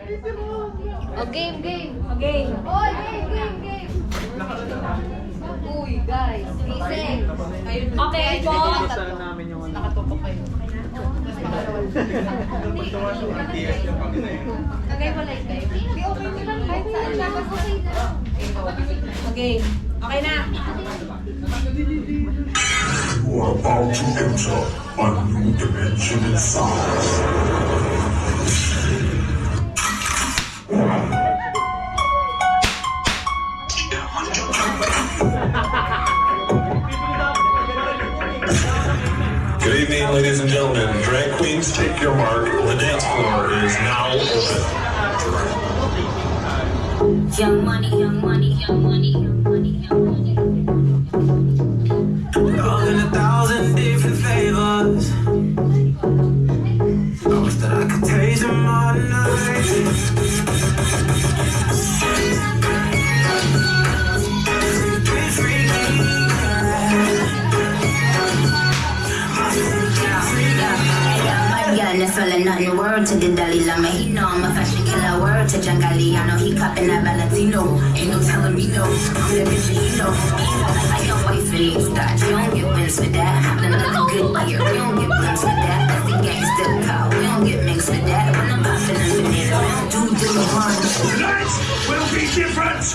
O, game. Okay. Oh, game. Uy, guys. Gising. Okay po. Nakatutok kayo. Kagay-walay kayo. Di okay na lang. Kahit saan lang. Okay na. Okay. Okay na. You are about to enter a new dimension in science. Good evening, ladies and gentlemen. Drag queens, take your mark. The dance floor is now open. Young money, young money, young money, young money, young money. All in 1,000 different flavors. I wish that I could taste them all night. Let's all nothing word to the Dalai Lama. He know I'm a fashion killer. Word to John Galliano. He cupping that Valentino. Ain't no telling me no. I'm that bitch and you know. I don't wait for these thoughts. You don't get wins for that. I'm another good player. We don't get wins for that. That's the gangster call. We don't get mixed with that. When I'm popping in the middle, we don't do the one. Tonight will be different.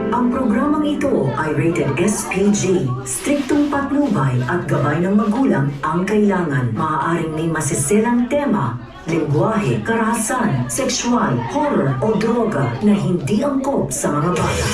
Ang programang ito ay rated SPG. Striktong patnubay at gabay ng magulang ang kailangan. Maaaring may masiselang tema, lengguwahe, karahasan, sexual, horror o droga na hindi angkop sa mga bata.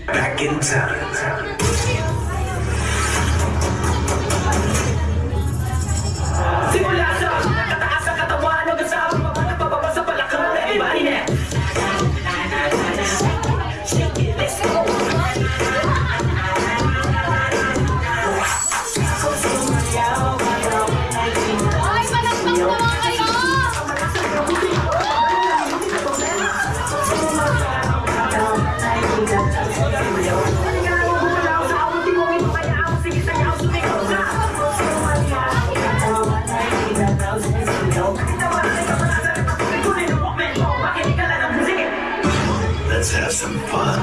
Back in time. Simula sa kataas sa katawan hanggang sa pababa sa palakang. Everybody now. Shake it, let's go. Ay, palakpak naman kayo! Let's have some fun.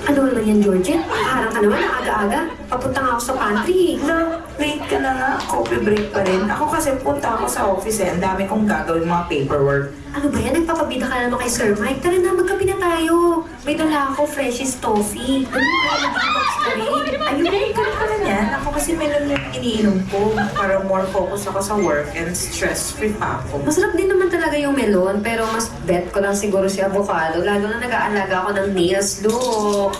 Ano naman yan, Georgie? Harang ka naman, aga-aga. Papunta nga ako sa pantry. No, late ka na nga. Coffee break pa rin. Ako kasi punta ako sa office eh. Ang dami kong gagawin mga paperwork. Ano ba yan? Nagpapabida ka naman kay Sir Mike. Tara na, magkape na tayo. May dala ako, Freshies Toffee. Ano ba yung box ko rin? Ayun, ka na yan. Ako kasi meron yung iniinom ko para more focus ako sa work and stress-free pa ako. Masarap din naman talaga yung melon, pero mas bet ko lang siguro si avocado. Lalo na nag-aalaga ako ng nails. Look!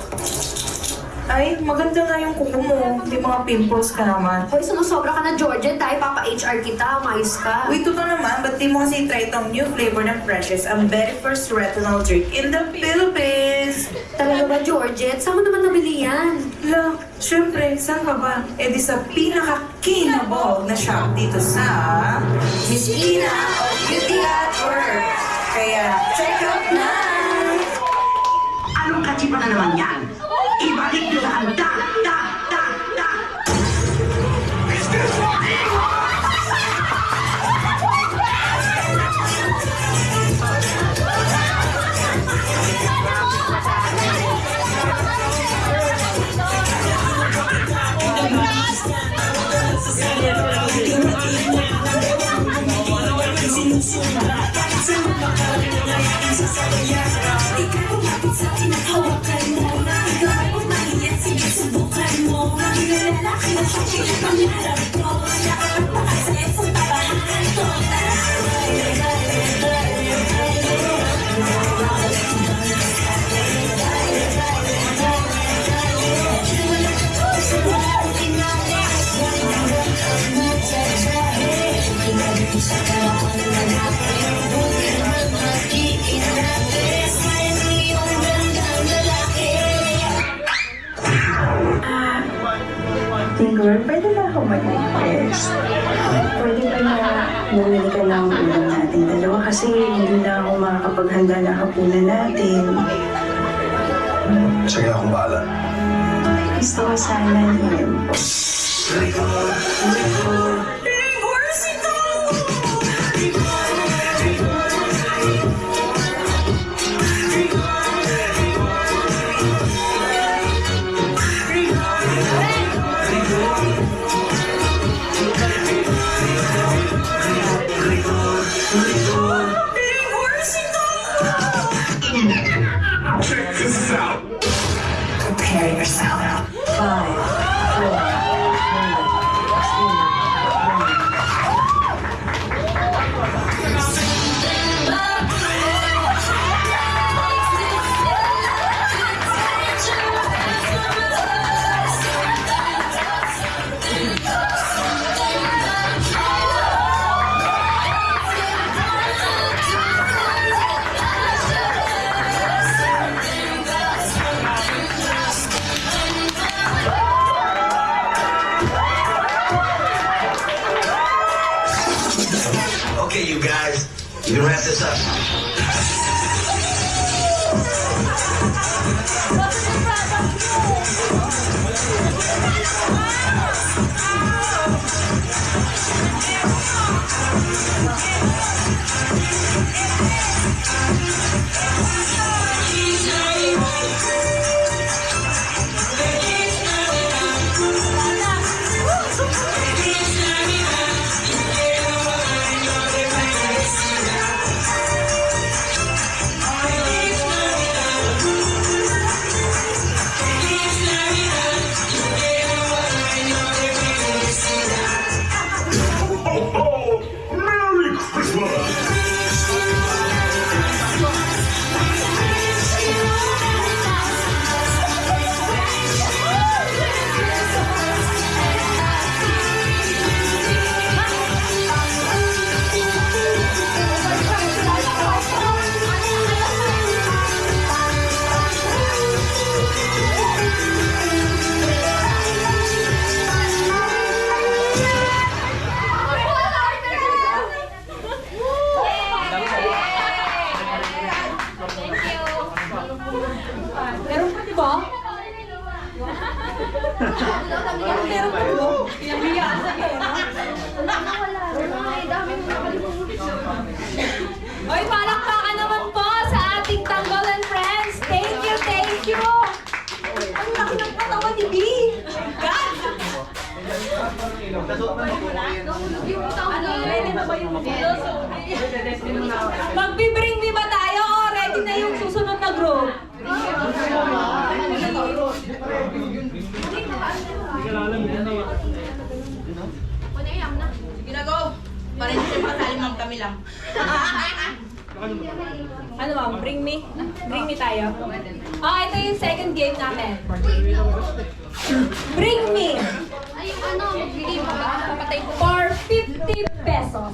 Ay, maganda nga yung kuko mo. Hindi mga pimples ka naman. Hoy, sumusobra ka na, Georgie. Tayo, papa-HR kita. Umayos ka. Uy, totoo naman, ba't di mo kasi try itong new flavor ng Precious, ang very first retinol drink in the Philippines? Talaga ba, Georgette? Saan mo naman nabili yan? La, syempre, saan ka ba? Eh di sa pinaka-kinabog na shop dito sa Miss Ina o Beauty at Work. Kaya, check out na! Anong kachipa na naman yan? Ibalik nyo ang da! Tingor, pwede na ako mag-request. Pwede ba na bumili ka ng ulam natin dalawa kasi hindi na ako makakapaghanda ng hapunan natin. Sige, akong bahala. Gusto ko sana yun. Check this out. Prepare yourself. 5, 4, Okay, you guys, you can wrap this up. Merry Christmas! Meron pa, di ba? Meron pa, di ba? Pinabiyaan sa pera. Oy, palakpakan naman po sa ating Tanggol and Friends. Thank you, thank you. Ang laki ng katawan ni B. God! Ano, ready na ba yung Magbi-bring me ba tayo o ready na yung susunod na group? Sige na, go. Para hindi siya makasali, ma'am, kami lang. Ano ma'am, bring me? Bring me tayo. Ito yung second game natin. Bring me! Ay, ano, magbigay pa ba? Papatay ko. For 50 pesos.